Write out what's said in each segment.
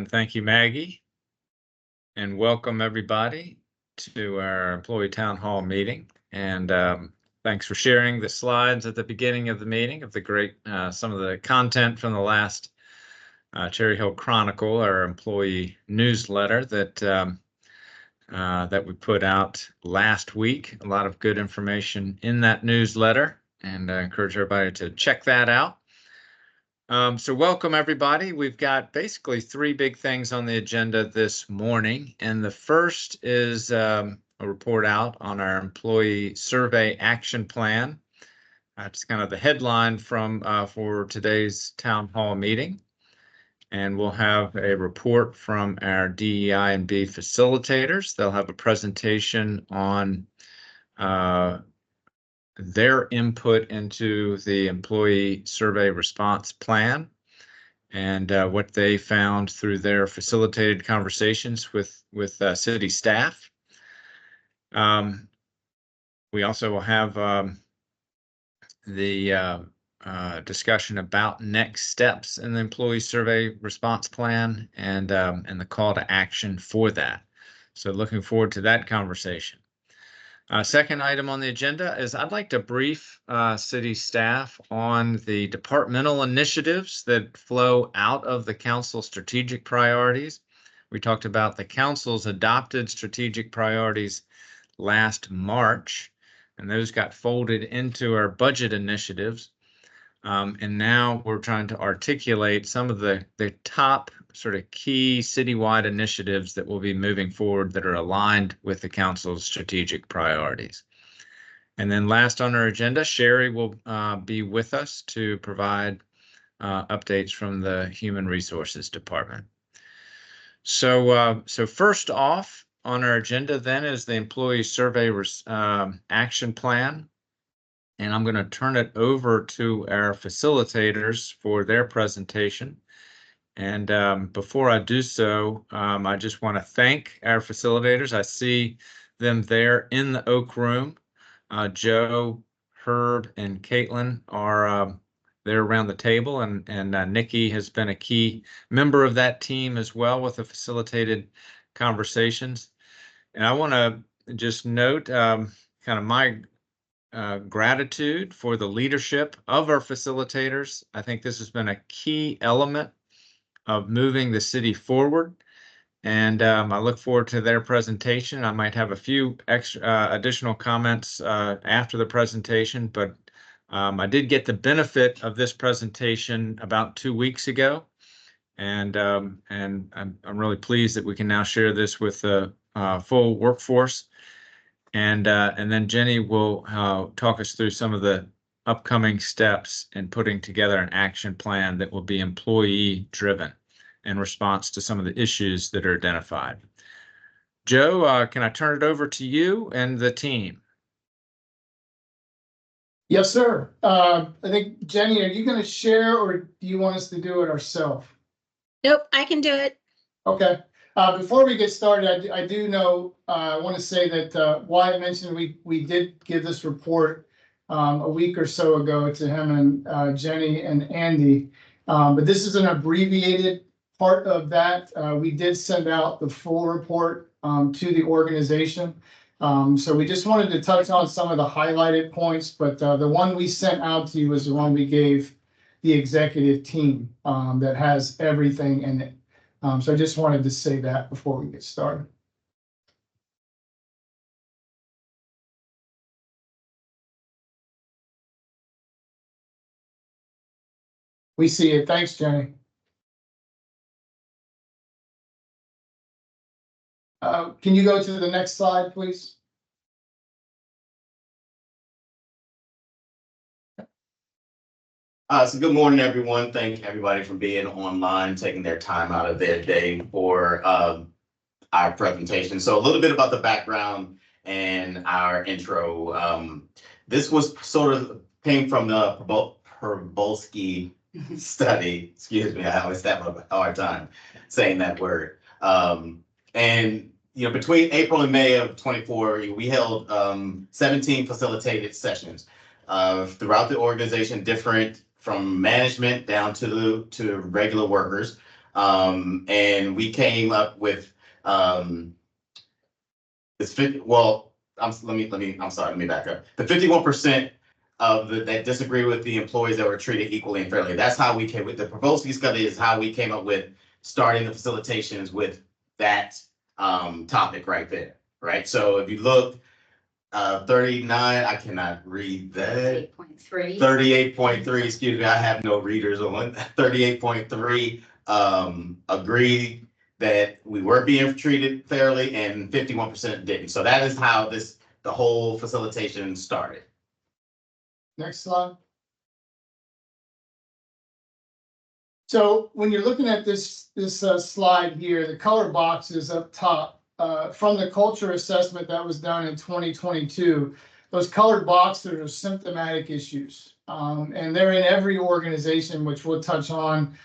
And thank you, Maggie. And welcome everybody to our employee town hall meeting. And thanks for sharing the slides at the beginning of the meeting of the great, some of the content from the last Cherry Hill Chronicle, our employee newsletter that we put out last week. A lot of good information in that newsletter, and I encourage everybody to check that out. So welcome everybody. We've got basically three big things on the agenda this morning. And the first is a report out on our employee survey action plan. That's kind of the headline from for today's town hall meeting. And we'll have a report from our DEI and B facilitators. They'll have a presentation on their input into the employee survey response plan and what they found through their facilitated conversations with city staff. We also will have the discussion about next steps in the employee survey response plan and the call to action for that. So looking forward to that conversation. Second item on the agenda is I'd like to brief city staff on the departmental initiatives that flow out of the council strategic priorities. We talked about the council's adopted strategic priorities last March, and those got folded into our budget initiatives. And now we're trying to articulate some of the top sort of key citywide initiatives that will be moving forward that are aligned with the council's strategic priorities. And then last on our agenda, Sherry will be with us to provide updates from the Human Resources Department. So first off on our agenda then is the employee survey action plan. And I'm going to turn it over to our facilitators for their presentation. And before I do so, I just want to thank our facilitators. I see them there in the Oak Room. Joe, Herb, and Caitlin are there around the table, and Nikki has been a key member of that team as well with the facilitated conversations. And I want to just note kind of my gratitude for the leadership of our facilitators. I think this has been a key element of moving the city forward. And I look forward to their presentation. I might have a few extra additional comments after the presentation, but I did get the benefit of this presentation about 2 weeks ago. And I'm really pleased that we can now share this with the full workforce. And then Jenny will talk us through some of the upcoming steps in putting together an action plan that will be employee driven in response to some of the issues that are identified. Joe, can I turn it over to you and the team? Yes, sir. I think, Jenny, are you going to share or do you want us to do it ourselves? Nope, I can do it. Okay. Before we get started, I do know, I want to say that Wyatt mentioned we did give this report a week or so ago to him and Jenny and Andy, but this is an abbreviated part of that. We did send out the full report to the organization. So we just wanted to touch on some of the highlighted points, but the one we sent out to you was the one we gave the executive team that has everything in it. So I just wanted to say that before we get started. We see it. Thanks, Jenny. Can you go to the next slide, please? So good morning, everyone. Thank everybody for being online, taking their time out of their day for our presentation. So a little bit about the background and our intro. This was sort of came from the Przybylski study. Excuse me, I always have a hard time saying that word. And between April and May of 24, we held 17 facilitated sessions throughout the organization, different from management down to regular workers. And we came up with it's 50, I'm sorry, let me back up. The 51% of that disagree with the employees that were treated equally and fairly. That's how we came with the Provolsky study, is how we came up with starting the facilitations with that topic right there, right? So if you look, 39, I cannot read that. 8.3. 38.3, excuse me, I have no readers on 38.3, agreed that we were being treated fairly, and 51% didn't. So that is how the whole facilitation started. Next slide. So when you're looking at this slide here, the color boxes up top, from the culture assessment that was done in 2022, those colored boxes are symptomatic issues. And they're in every organization, which we'll touch on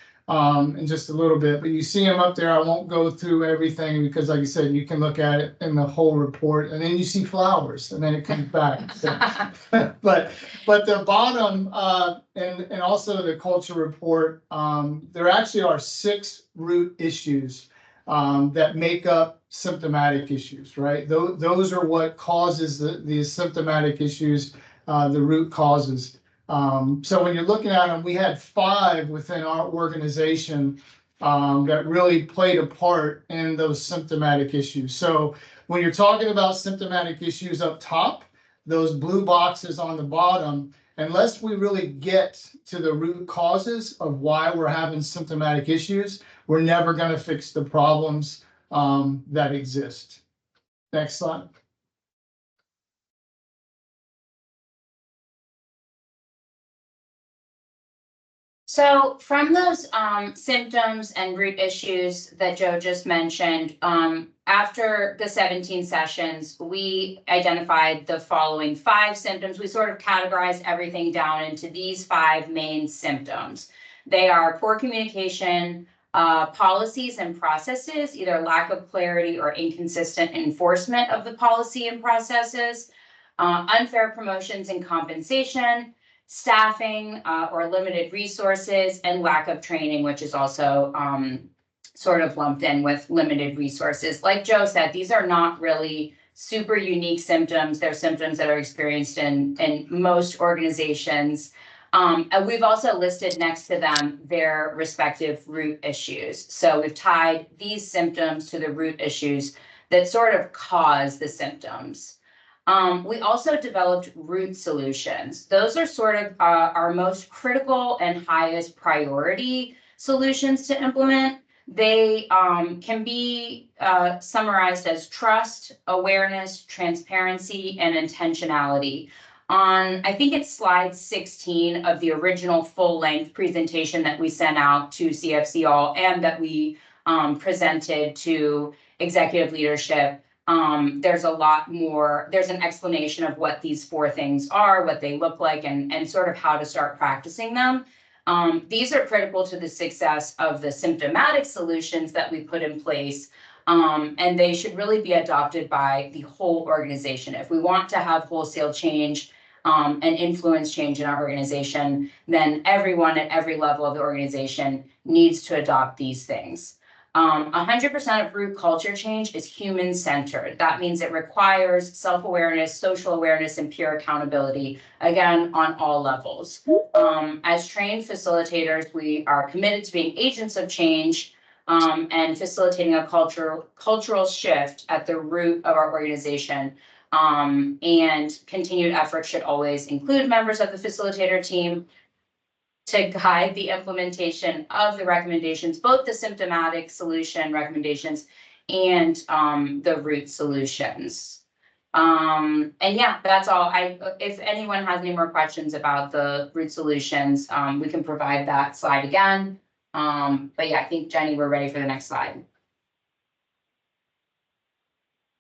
in just a little bit, but you see them up there. I won't go through everything because, like I said, you can look at it in the whole report, and then you see flowers, and then it comes back. So, but the bottom and also the culture report, there actually are 6 root issues that make up symptomatic issues, right? Those are what causes the symptomatic issues, the root causes. So when you're looking at them, we had 5 within our organization that really played a part in those symptomatic issues. So when you're talking about symptomatic issues up top, those blue boxes on the bottom, unless we really get to the root causes of why we're having symptomatic issues, we're never going to fix the problems that exist. Next slide. So from those symptoms and root issues that Joe just mentioned, after the 17 sessions, we identified the following 5 symptoms. We sort of categorized everything down into these 5 main symptoms. They are poor communication, policies and processes, either lack of clarity or inconsistent enforcement of the policy and processes, unfair promotions and compensation, staffing or limited resources, and lack of training, which is also sort of lumped in with limited resources. Like Joe said, these are not really super unique symptoms. They're symptoms that are experienced in most organizations. And we've also listed next to them their respective root issues. So we've tied these symptoms to the root issues that sort of cause the symptoms. We also developed root solutions. Those are sort of our most critical and highest priority solutions to implement. They can be summarized as trust, awareness, transparency, and intentionality. I think it's slide 16 of the original full-length presentation that we sent out to CFC all and that we presented to executive leadership. There's a lot more, there's an explanation of what these 4 things are, what they look like, and sort of how to start practicing them. These are critical to the success of the symptomatic solutions that we put in place, and they should really be adopted by the whole organization. If we want to have wholesale change and influence change in our organization, then everyone at every level of the organization needs to adopt these things. 100% of root culture change is human-centered. That means it requires self-awareness, social awareness, and peer accountability, again, on all levels. As trained facilitators, we are committed to being agents of change and facilitating a cultural shift at the root of our organization. And continued effort should always include members of the facilitator team to guide the implementation of the recommendations, both the symptomatic solution recommendations and the root solutions. And yeah, that's all. If anyone has any more questions about the root solutions, we can provide that slide again. But yeah, I think, Jenny, we're ready for the next slide.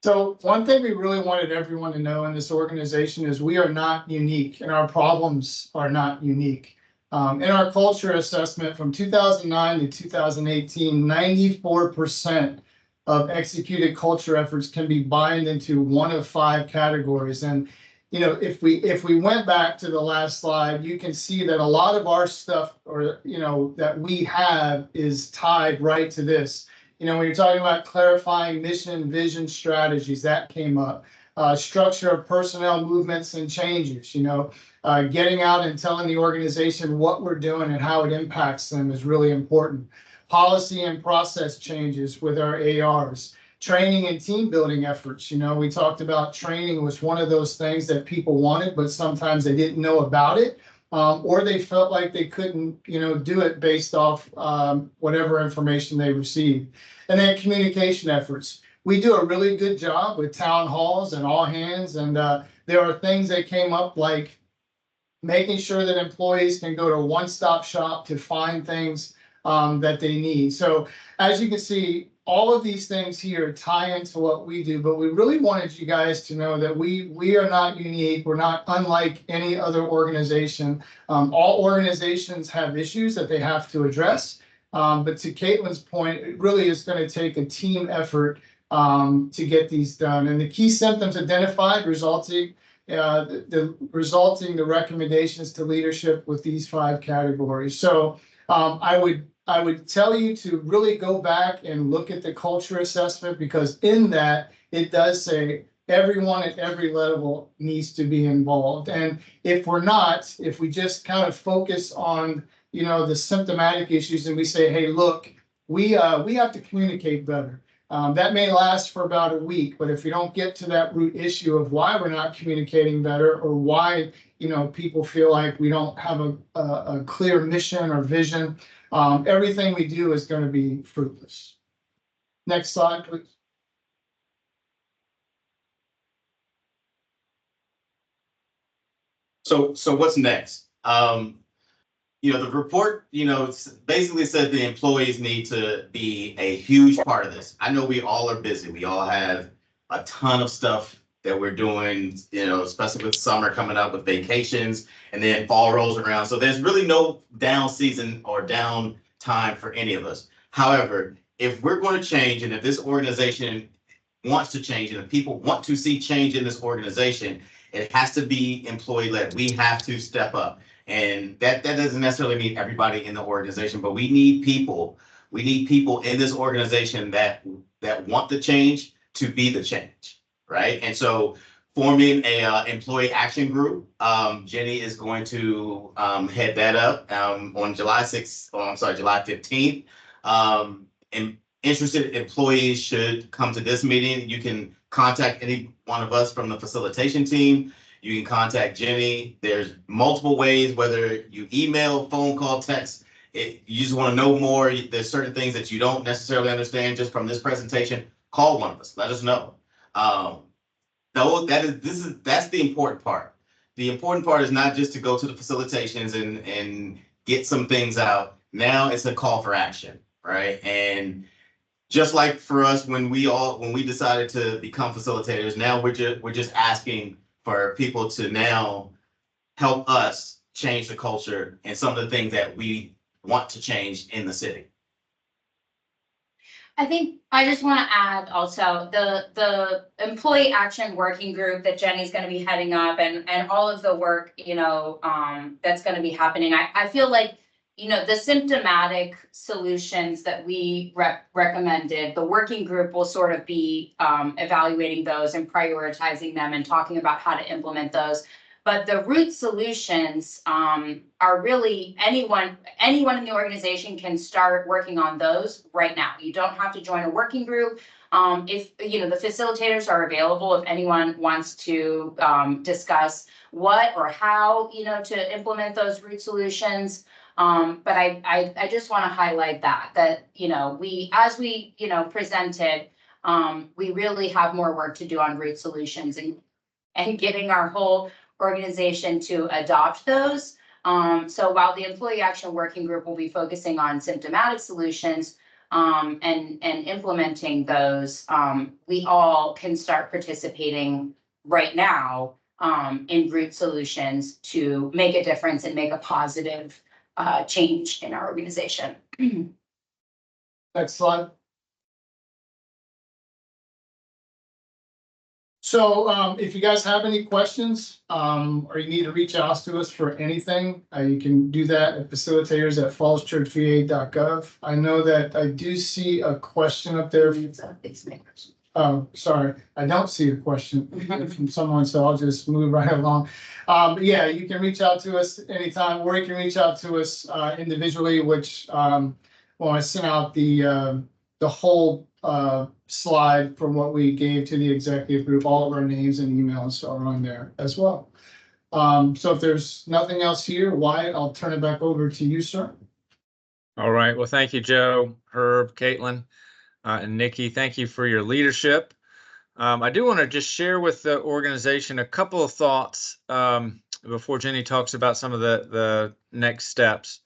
So one thing we really wanted everyone to know in this organization is we are not unique, and our problems are not unique. In our culture assessment from 2009 to 2018, 94% of executed culture efforts can be bind into one of 5 categories. And you know, if we went back to the last slide, you can see that a lot of our stuff, or, you know, that we have is tied right to this. You know, when you're talking about clarifying mission, vision, strategies, that came up. Structure of personnel movements and changes, you know, getting out and telling the organization what we're doing and how it impacts them is really important. Policy and process changes with our ARs. Training and team building efforts. You know, we talked about training was one of those things that people wanted, but sometimes they didn't know about it, or they felt like they couldn't, you know, do it based off whatever information they received. And then communication efforts. We do a really good job with town halls and all hands, and there are things that came up like making sure that employees can go to a one-stop shop to find things that they need. So as you can see, all of these things here tie into what we do, but we really wanted you guys to know that we are not unique. We're not unlike any other organization. All organizations have issues that they have to address. But to Caitlin's point, it really is going to take a team effort to get these done. And the key symptoms identified resulting the recommendations to leadership with these 5 categories. So I would tell you to really go back and look at the culture assessment, because in that it does say everyone at every level needs to be involved. And if we're not, if we just kind of focus on, you know, the symptomatic issues and we say, hey, look, we have to communicate better. That may last for about a week, but if we don't get to that root issue of why we're not communicating better, or why, you know, people feel like we don't have a clear mission or vision, everything we do is going to be fruitless. Next slide, please. So what's next? You know, the report, you know, basically said the employees need to be a huge part of this. I know we all are busy. We all have a ton of stuff that we're doing, you know, especially with summer coming up with vacations, and then fall rolls around. So there's really no down season or down time for any of us. However, if we're going to change, and if this organization wants to change, and if people want to see change in this organization, it has to be employee led. We have to step up. And that doesn't necessarily mean everybody in the organization, but we need people. We need people in this organization that want the change to be the change, right? And so forming a employee action group, Jenny is going to head that up on July 6th, oh, I'm sorry, July 15th. And interested employees should come to this meeting. You can contact any one of us from the facilitation team. You can contact Jenny. There's multiple ways, whether you email, phone call, text. You just want to know more. There's certain things that you don't necessarily understand just from this presentation. Call one of us. Let us know. That's the important part. The important part is not just to go to the facilitations and get some things out. Now it's a call for action, right? And just like for us, when we decided to become facilitators, now we're just asking for people to now help us change the culture and some of the things that we want to change in the city. I think I just want to add also the employee action working group that Jenny's going to be heading up, and all of the work, you know, that's going to be happening. I feel like, you know, the symptomatic solutions that we recommended, the working group will sort of be evaluating those and prioritizing them and talking about how to implement those. But the root solutions are really anyone in the organization can start working on those right now. You don't have to join a working group. If, you know, the facilitators are available if anyone wants to discuss what or how, you know, to implement those root solutions. But I just want to highlight that, you know, as we, you know, presented, we really have more work to do on root solutions and getting our whole organization to adopt those. So while the employee action working group will be focusing on symptomatic solutions, and implementing those, we all can start participating right now, in root solutions to make a difference and make a positive change in our organization. Next slide. So if you guys have any questions, or you need to reach out to us for anything, you can do that at facilitators@fallschurchva.gov. I know that I do see a question up there. Oh, sorry, I don't see a question from someone, so I'll just move right along. Yeah, you can reach out to us anytime, or you can reach out to us individually, which when I sent out the whole slide from what we gave to the executive group, all of our names and emails are on there as well. So if there's nothing else here, Wyatt, I'll turn it back over to you, sir. All right. Well, thank you, Joe, Herb, Caitlin, and Nikki. Thank you for your leadership. I do want to just share with the organization a couple of thoughts before Jenny talks about some of the next steps.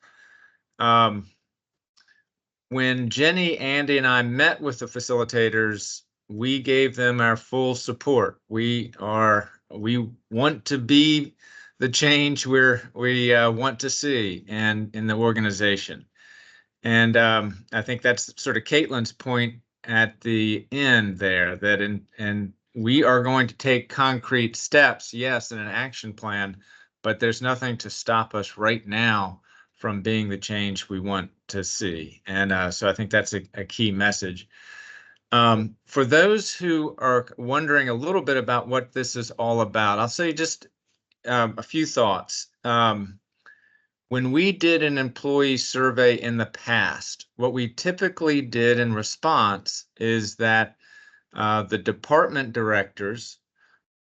When Jenny, Andy, and I met with the facilitators, we gave them our full support. We want to be the change we want to see and in the organization. And I think that's sort of Caitlin's point at the end there, that and we are going to take concrete steps, yes, in an action plan, but there's nothing to stop us right now from being the change we want to see. And so I think that's a key message. For those who are wondering a little bit about what this is all about, I'll say just a few thoughts. When we did an employee survey in the past, what we typically did in response is that the department directors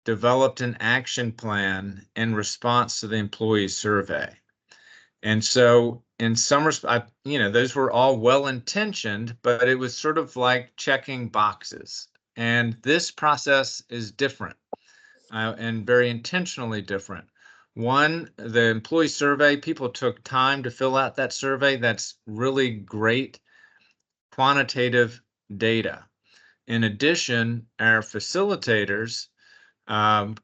developed an action plan in response to the employee survey. And so in some respects, those were all well-intentioned, but it was sort of like checking boxes. And this process is different and very intentionally different. One, the employee survey, people took time to fill out that survey. That's really great quantitative data. In addition, our facilitators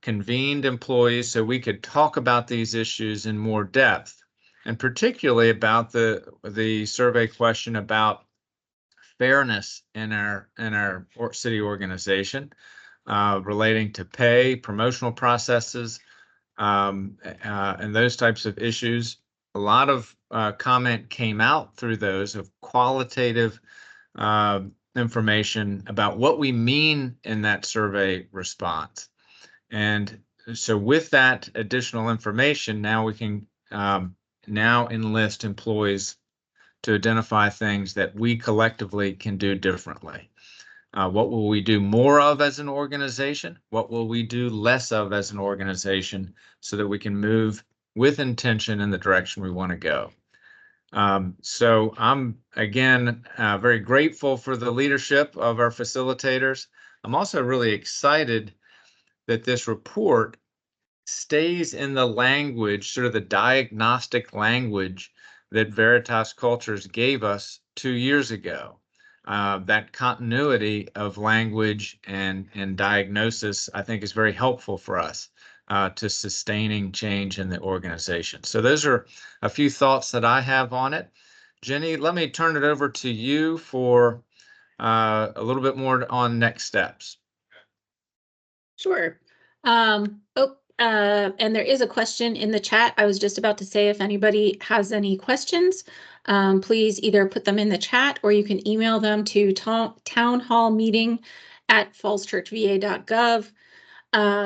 convened employees so we could talk about these issues in more depth, and particularly about the survey question about fairness in our city organization, relating to pay, promotional processes, and those types of issues. A lot of comment came out through those of qualitative information about what we mean in that survey response. And so with that additional information, now we can now enlist employees to identify things that we collectively can do differently. What will we do more of as an organization? What will we do less of as an organization so that we can move with intention in the direction we want to go? So I'm, again, very grateful for the leadership of our facilitators. I'm also really excited that this report stays in the language, sort of the diagnostic language that Veritas Cultures gave us 2 years ago. That continuity of language and diagnosis, I think, is very helpful for us to sustaining change in the organization. So those are a few thoughts that I have on it. Jenny, let me turn it over to you for a little bit more on next steps. Sure. And there is a question in the chat. I was just about to say, if anybody has any questions, please either put them in the chat or you can email them to townhallmeeting@fallschurchva.gov.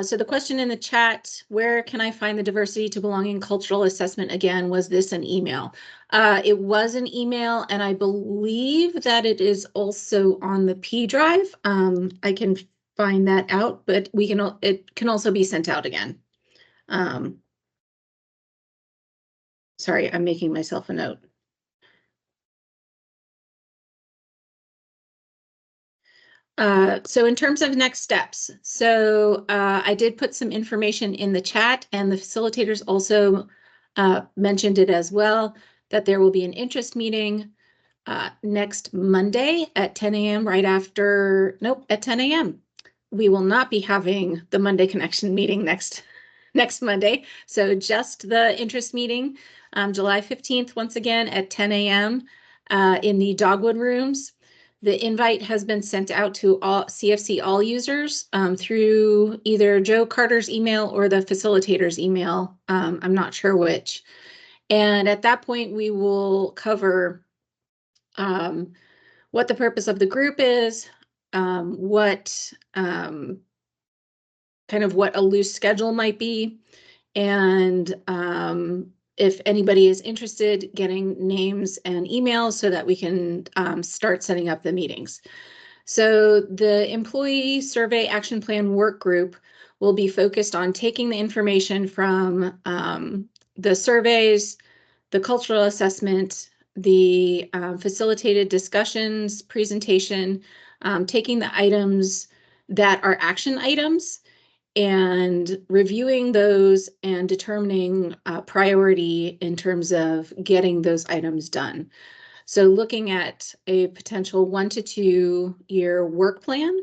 So the question in the chat, where can I find the diversity to belonging cultural assessment? Again, was this an email? It was an email, and I believe that it is also on the P drive. I can find that out, but it can also be sent out again. Sorry, I'm making myself a note. So in terms of next steps, so I did put some information in the chat, and the facilitators also mentioned it as well, that there will be an interest meeting next Monday at 10 a.m. at 10 a.m. We will not be having the Monday Connection meeting next Monday. So just the interest meeting, July 15th, once again at 10 a.m. In the Dogwood rooms. The invite has been sent out to all CFC all users through either Joe Carter's email or the facilitator's email. I'm not sure which. And at that point, we will cover what the purpose of the group is, what kind of what a loose schedule might be, and if anybody is interested, getting names and emails so that we can start setting up the meetings. So the Employee Survey Action Plan Work Group will be focused on taking the information from the surveys, the cultural assessment, the facilitated discussions, presentation, taking the items that are action items and reviewing those and determining priority in terms of getting those items done. So looking at a potential 1 to 2 year work plan.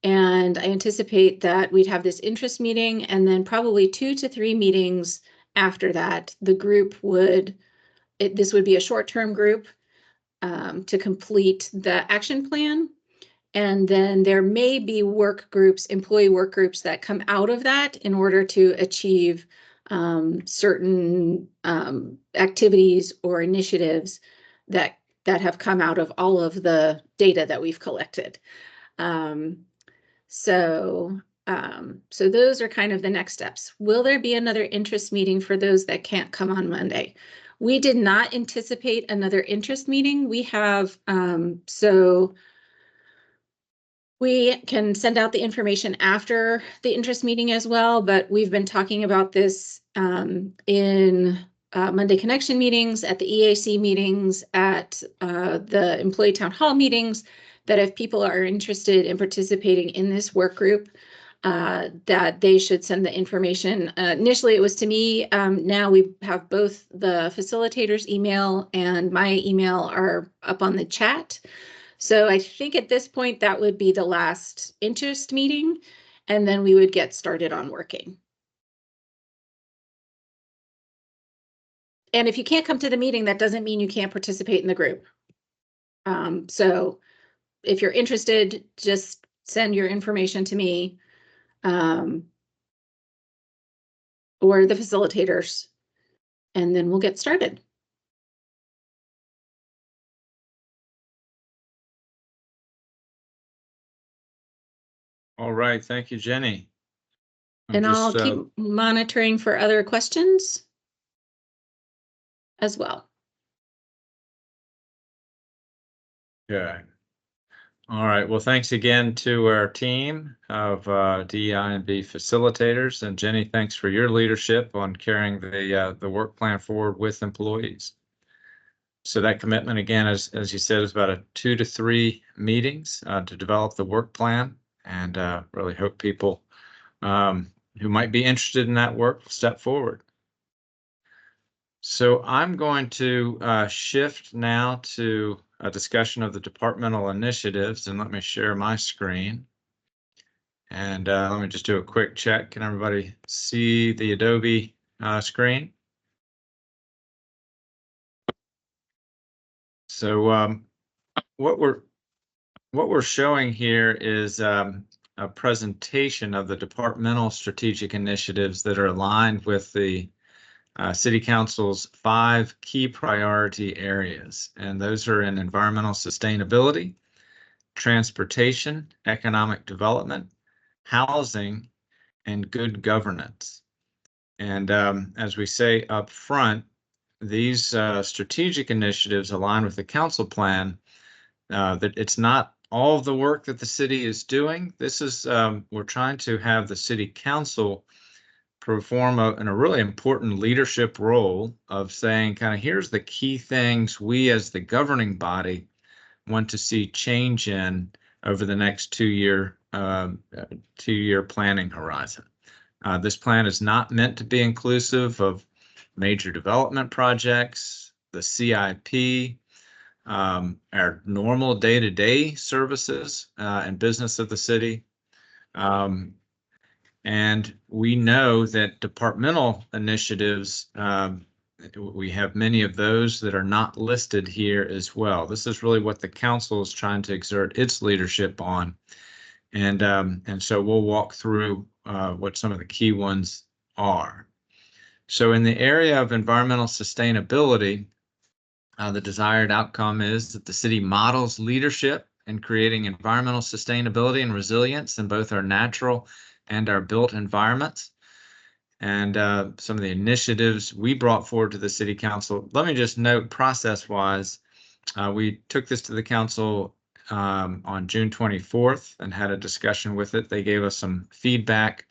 And I anticipate that we'd have this interest meeting and then probably 2 to 3 meetings after that. The group would, this would be a short-term group to complete the action plan. And then there may be work groups, employee work groups that come out of that in order to achieve certain activities or initiatives that have come out of all of the data that we've collected. So those are kind of the next steps. Will there be another interest meeting for those that can't come on Monday? We did not anticipate another interest meeting. We have, so we can send out the information after the interest meeting as well, but we've been talking about this in Monday Connection meetings, at the EAC meetings, at the Employee Town Hall meetings, that if people are interested in participating in this work group, that they should send the information. Initially, it was to me. Now we have both the facilitator's email and my email are up on the chat. So I think at this point, that would be the last interest meeting, and then we would get started on working. And if you can't come to the meeting, that doesn't mean you can't participate in the group. So if you're interested, just send your information to me or the facilitators, and then we'll get started. All right, thank you, Jenny. And I'll keep monitoring for other questions as well. Okay. All right, well, thanks again to our team of DEI&B facilitators, and Jenny, thanks for your leadership on carrying the work plan forward with employees. So that commitment, again, as you said, is about 2 to 3 meetings to develop the work plan, and really hope people who might be interested in that work will step forward. So I'm going to shift now to a discussion of the departmental initiatives, and let me share my screen. And let me just do a quick check. Can everybody see the Adobe screen? So what we're showing here is a presentation of the departmental strategic initiatives that are aligned with the City Council's 5 key priority areas, and those are in environmental sustainability, transportation, economic development, housing, and good governance. And as we say up front, these strategic initiatives align with the council plan. That it's not all of the work that the city is doing. This is we're trying to have the city council perform in a really important leadership role of saying, kind of, here's the key things we as the governing body want to see change in over the next 2-year planning horizon. This plan is not meant to be inclusive of major development projects, the CIP, our normal day-to-day services and business of the city. And we know that departmental initiatives we have many of those that are not listed here as well. This is really what the council is trying to exert its leadership on. And so we'll walk through what some of the key ones are. So in the area of environmental sustainability, the desired outcome is that the city models leadership in creating environmental sustainability and resilience in both our natural and our built environments. And some of the initiatives we brought forward to the city council. Let me just note, process-wise, we took this to the council on June 24th and had a discussion with it. They gave us some feedback,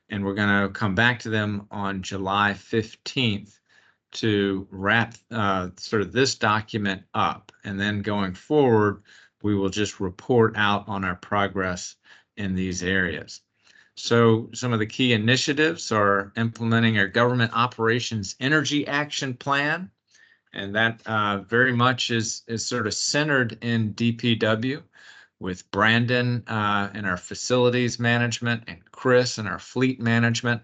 and we're going to come back to them on July 15th to wrap sort of this document up. And then going forward, we will just report out on our progress in these areas. So some of the key initiatives are implementing our government operations energy action plan. And that very much is sort of centered in DPW, with Brandon in our facilities management and Chris in our fleet management.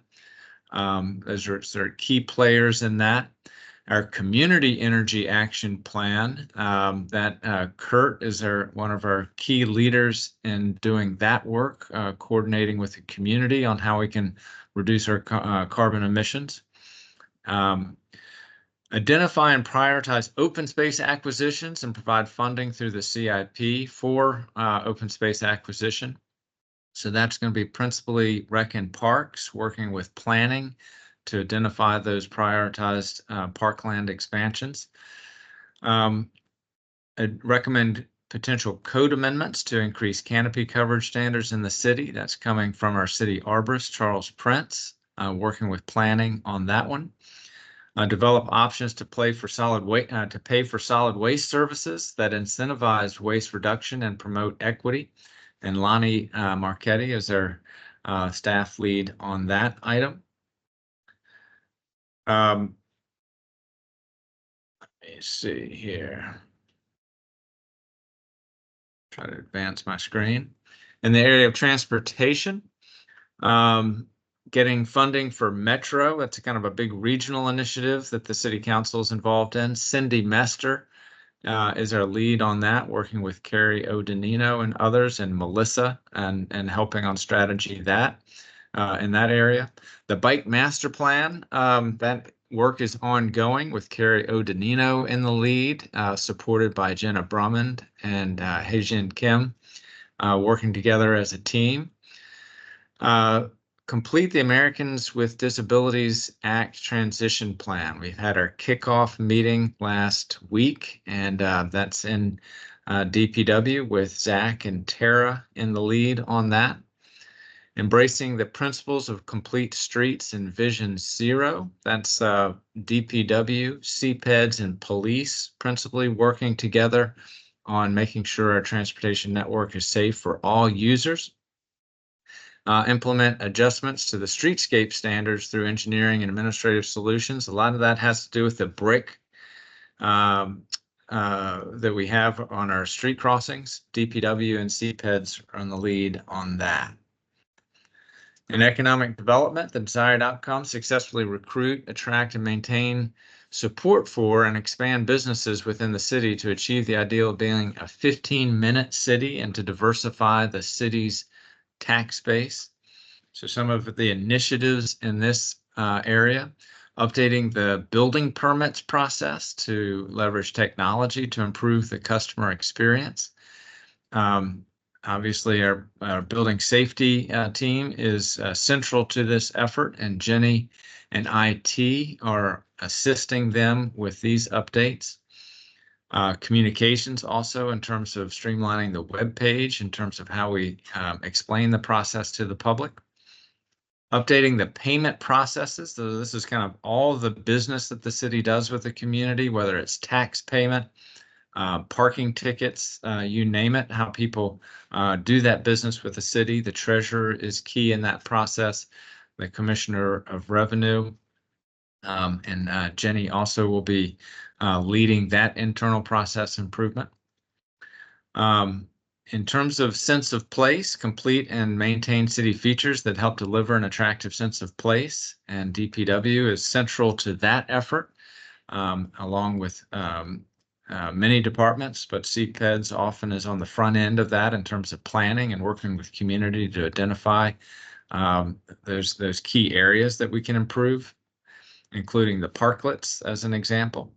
Those are sort of key players in that. Our community energy action plan, that Kurt is one of our key leaders in doing that work, coordinating with the community on how we can reduce our carbon emissions. Identify and prioritize open space acquisitions and provide funding through the CIP for open space acquisition. So that's going to be principally Rec and Parks, working with planning to identify those prioritized parkland expansions. I'd recommend potential code amendments to increase canopy coverage standards in the city. That's coming from our city arborist, Charles Prince, working with planning on that one. Develop options to pay for solid waste services that incentivize waste reduction and promote equity. And Lonnie Marchetti is our staff lead on that item. Let me see here. Try to advance my screen. In the area of transportation, getting funding for Metro. That's kind of a big regional initiative that the city council is involved in. Cindy Mester is our lead on that, working with Carrie O'Danino and others, and Melissa, and helping on strategy in that area. The Bike Master Plan, that work is ongoing with Carrie O'Danino in the lead, supported by Jenna Drummond and Hejin Kim, working together as a team. Complete the Americans with Disabilities Act transition plan. We've had our kickoff meeting last week, and that's in DPW with Zach and Tara in the lead on that. Embracing the principles of complete streets and Vision Zero. That's DPW, CPEDS, and police principally working together on making sure our transportation network is safe for all users. Implement adjustments to the streetscape standards through engineering and administrative solutions. A lot of that has to do with the brick that we have on our street crossings. DPW and CPEDS are on the lead on that. In economic development, the desired outcome: successfully recruit, attract, and maintain support for and expand businesses within the city to achieve the ideal of being a 15-minute city and to diversify the city's tax base. So some of the initiatives in this area: updating the building permits process to leverage technology to improve the customer experience. Obviously, our building safety team is central to this effort, and Jenny and IT are assisting them with these updates. Communications also, in terms of streamlining the web page, in terms of how we explain the process to the public. Updating the payment processes. So this is kind of all the business that the city does with the community, whether it's tax payment, parking tickets, you name it, how people do that business with the city. The treasurer is key in that process, the commissioner of revenue. And Jenny also will be leading that internal process improvement. In terms of sense of place, complete and maintain city features that help deliver an attractive sense of place, and DPW is central to that effort. along with many departments, but CPEDS often is on the front end of that in terms of planning and working with community to identify those key areas that we can improve, including the parklets as an example.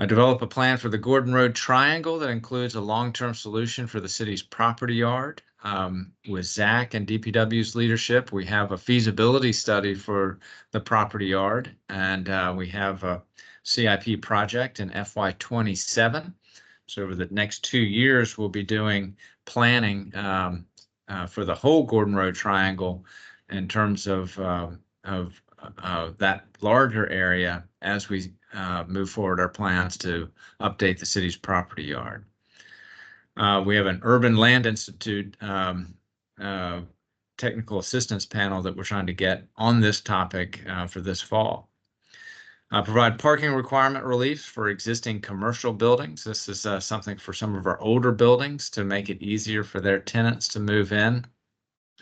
I develop a plan for the Gordon Road Triangle that includes a long-term solution for the city's property yard. With Zach and DPW's leadership, we have a feasibility study for the property yard, and we have a CIP project in FY27. So over the next 2 years, we'll be doing planning for the whole Gordon Road Triangle in terms of that larger area as we move forward our plans to update the city's property yard. We have an Urban Land Institute technical assistance panel that we're trying to get on this topic for this fall. Provide parking requirement relief for existing commercial buildings. This is something for some of our older buildings to make it easier for their tenants to move in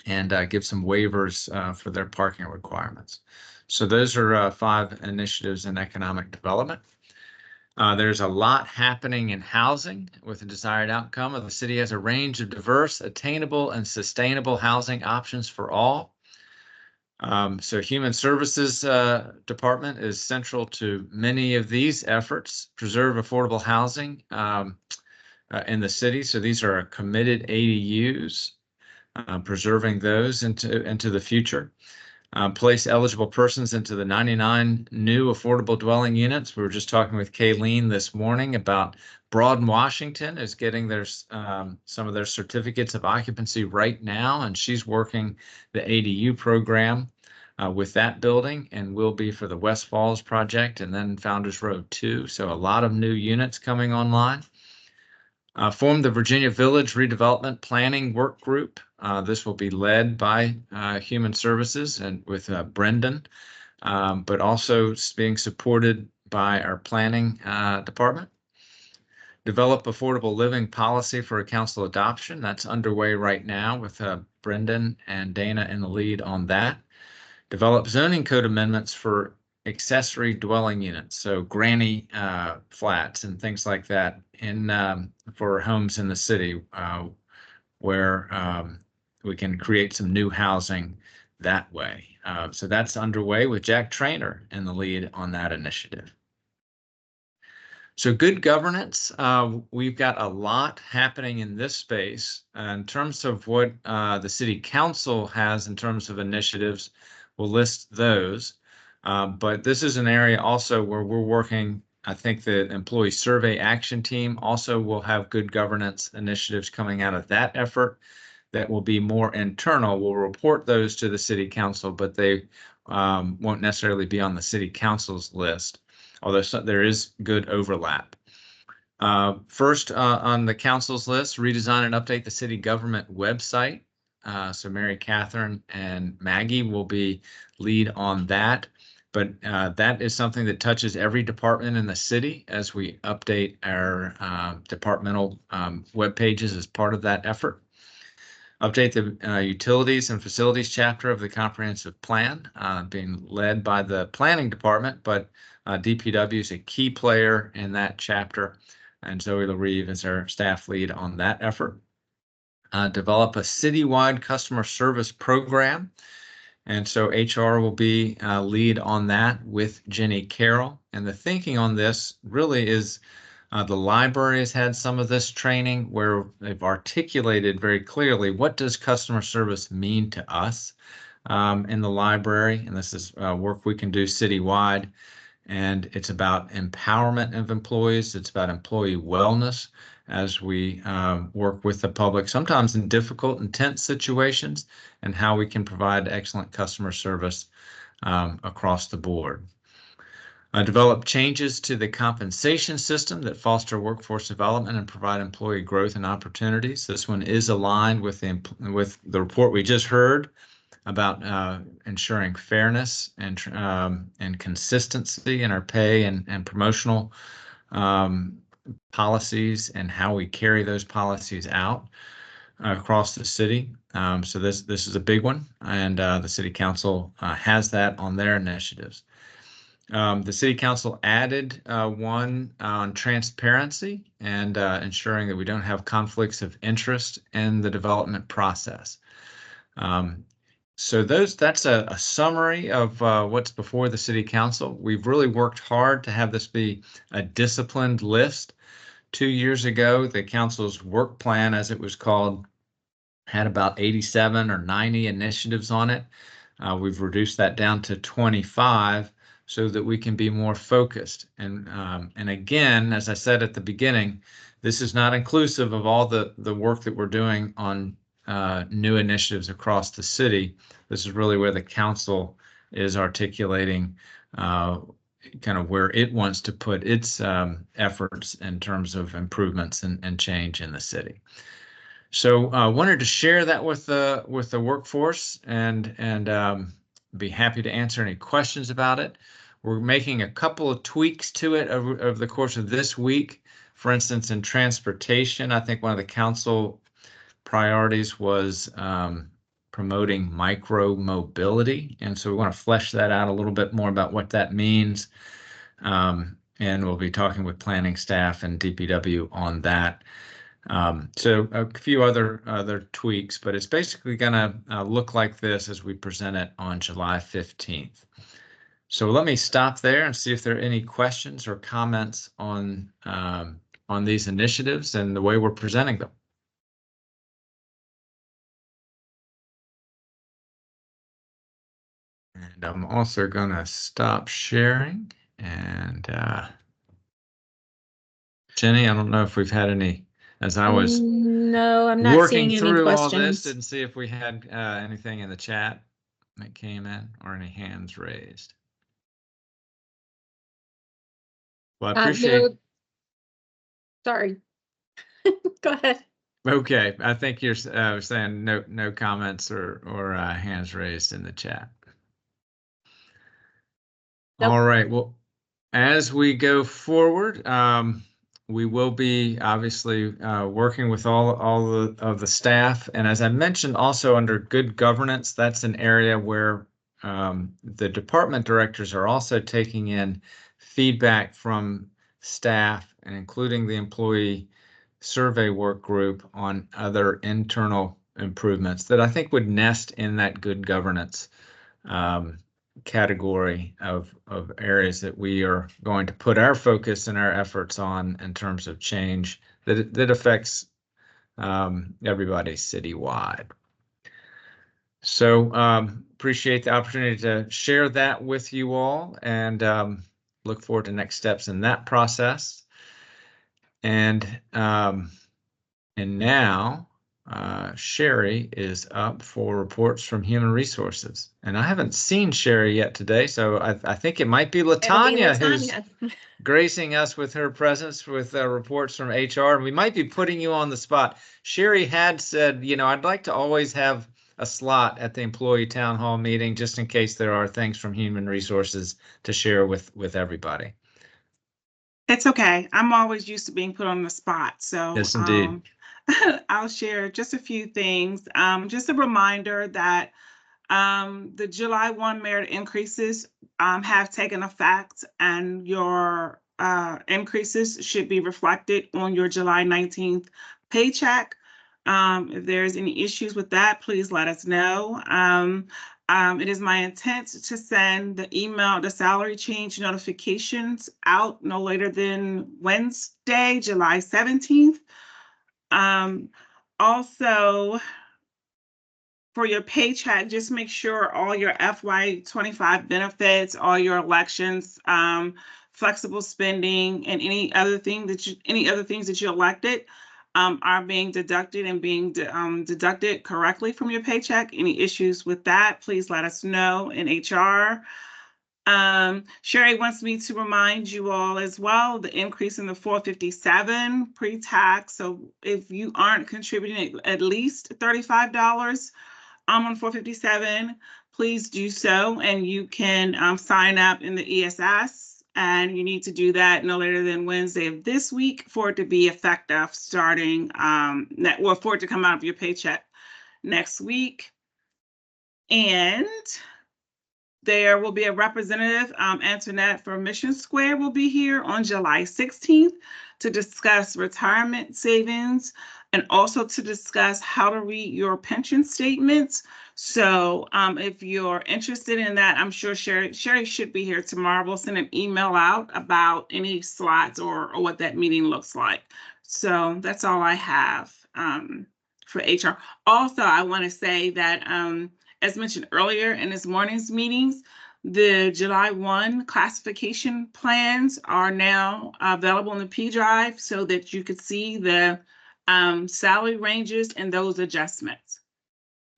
and give some waivers for their parking requirements. So those are 5 initiatives in economic development. There's a lot happening in housing with the desired outcome of the city has a range of diverse, attainable, and sustainable housing options for all. So Human Services Department is central to many of these efforts. Preserve affordable housing in the city. So these are committed ADUs, preserving those into the future. Place eligible persons into the 99 new affordable dwelling units. We were just talking with Kayleen this morning about Broad Washington is getting their some of their certificates of occupancy right now, and she's working the ADU program with that building, and will be for the West Falls project and then Founders Road 2. So a lot of new units coming online. Form the Virginia Village Redevelopment Planning Work Group. This will be led by Human Services and with Brendan, but also being supported by our planning department. Develop affordable living policy for a council adoption. That's underway right now with Brendan and Dana in the lead on that. Develop zoning code amendments for accessory dwelling units, so granny flats and things like that in for homes in the city where we can create some new housing that way. So that's underway with Jack Trainer in the lead on that initiative. So good governance, we've got a lot happening in this space. In terms of what the city council has in terms of initiatives, we'll list those. But this is an area also where we're working. I think the employee survey action team also will have good governance initiatives coming out of that effort that will be more internal. We'll report those to the city council, but they won't necessarily be on the city council's list, although there is good overlap. First on the council's list, redesign and update the city government website. So Mary Catherine and Maggie will be lead on that. But that is something that touches every department in the city as we update our departmental web pages as part of that effort. Update the utilities and facilities chapter of the comprehensive plan, being led by the planning department, but DPW is a key player in that chapter, and Zoe LaRive is our staff lead on that effort. Develop a citywide customer service program. And so HR will be lead on that with Jenny Carroll. And the thinking on this really is the library has had some of this training where they've articulated very clearly what does customer service mean to us in the library. And this is work we can do citywide. And it's about empowerment of employees. It's about employee wellness as we work with the public, sometimes in difficult and tense situations, and how we can provide excellent customer service across the board. Develop changes to the compensation system that foster workforce development and provide employee growth and opportunities. This one is aligned with the report we just heard about ensuring fairness and consistency in our pay and promotional policies and how we carry those policies out across the city. So this is a big one, and the city council has that on their initiatives. The city council added one on transparency and ensuring that we don't have conflicts of interest in the development process. So that's a summary of what's before the city council. We've really worked hard to have this be a disciplined list. 2 years ago, the council's work plan, as it was called, had about 87 or 90 initiatives on it. We've reduced that down to 25 so that we can be more focused. And again, as I said at the beginning, this is not inclusive of all the work that we're doing on new initiatives across the city. This is really where the council is articulating kind of where it wants to put its efforts in terms of improvements and change in the city. So I wanted to share that with the workforce and be happy to answer any questions about it. We're making a couple of tweaks to it over the course of this week. For instance, in transportation, I think one of the council priorities was promoting micro mobility. And so we want to flesh that out a little bit more about what that means. And we'll be talking with planning staff and DPW on that. So a few other tweaks, but it's basically going to look like this as we present it on July 15th. So let me stop there and see if there are any questions or comments on these initiatives and the way we're presenting them. And I'm also going to stop sharing. And Jenny, I don't know if we've had any, as I was no, I'm not working seeing any through all questions. this and see if we had anything in the chat that came in or any hands raised. Well, I appreciate. No. Sorry. Go ahead. Okay, I think you're saying no comments or hands raised in the chat. Nope. All right. Well, as we go forward, we will be obviously working with all of the staff. And as I mentioned, also under good governance, that's an area where the department directors are also taking in feedback from staff and including the employee survey work group on other internal improvements that I think would nest in that good governance category of areas that we are going to put our focus and our efforts on in terms of change that affects everybody citywide. So appreciate the opportunity to share that with you all and look forward to next steps in that process. And now Sherry is up for reports from Human Resources. And I haven't seen Sherry yet today, so I think it might be Latanya who's gracing us with her presence with reports from HR. And we might be putting you on the spot. Sherry had said, you know, I'd like to always have a slot at the employee town hall meeting just in case there are things from Human Resources to share with everybody. It's okay. I'm always used to being put on the spot. So yes, indeed. I'll share just a few things. Just a reminder that the July 1 merit increases have taken effect, and your increases should be reflected on your July 19th paycheck. If there's any issues with that, please let us know. It is my intent to send the salary change notifications out no later than Wednesday, July 17th. Also, for your paycheck, just make sure all your FY25 benefits, all your elections, flexible spending, and any other things that you elected are being deducted and being deducted correctly from your paycheck. Any issues with that, please let us know in HR. Sherry wants me to remind you all as well, the increase in the 457 pre-tax. So if you aren't contributing at least $35 on 457, please do so. And you can sign up in the ESS. And you need to do that no later than Wednesday of this week for it to be effective starting, for it to come out of your paycheck next week. And there will be a representative, Antoinette from Mission Square will be here on July 16th to discuss retirement savings and also to discuss how to read your pension statements. So if you're interested in that, I'm sure Sherry should be here tomorrow. We'll send an email out about any slots or what that meeting looks like. So that's all I have for HR. Also, I want to say that as mentioned earlier in this morning's meetings, the July 1 classification plans are now available in the P drive so that you could see the salary ranges and those adjustments.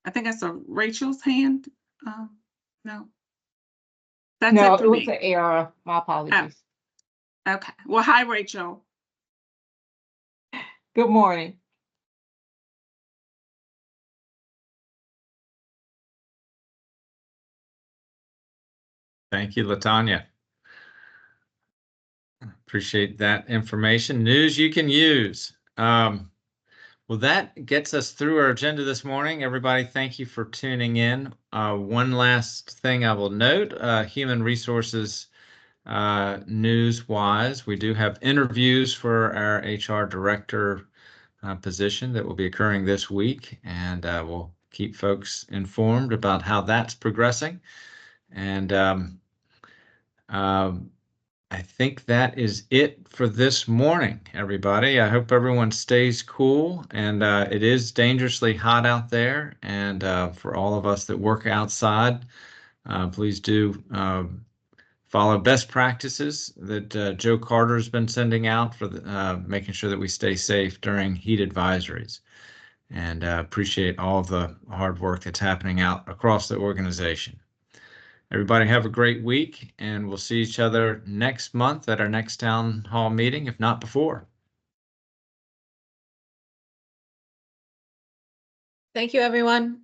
I think I saw Rachel's hand. No. That's No, it for it was me. the error. My apologies. Okay. Well, hi, Rachel. Good morning. Thank you, LaTanya. Appreciate that information. News you can use. Well, that gets us through our agenda this morning. Everybody, thank you for tuning in. One last thing I will note, human resources news-wise, we do have interviews for our HR director position that will be occurring this week, and we'll keep folks informed about how that's progressing. And I think that is it for this morning, everybody. I hope everyone stays cool, and it is dangerously hot out there. And for all of us that work outside, please do follow best practices that Joe Carter has been sending out for making sure that we stay safe during heat advisories. And appreciate all the hard work that's happening out across the organization. Everybody have a great week, and we'll see each other next month at our next town hall meeting, if not before. Thank you, everyone.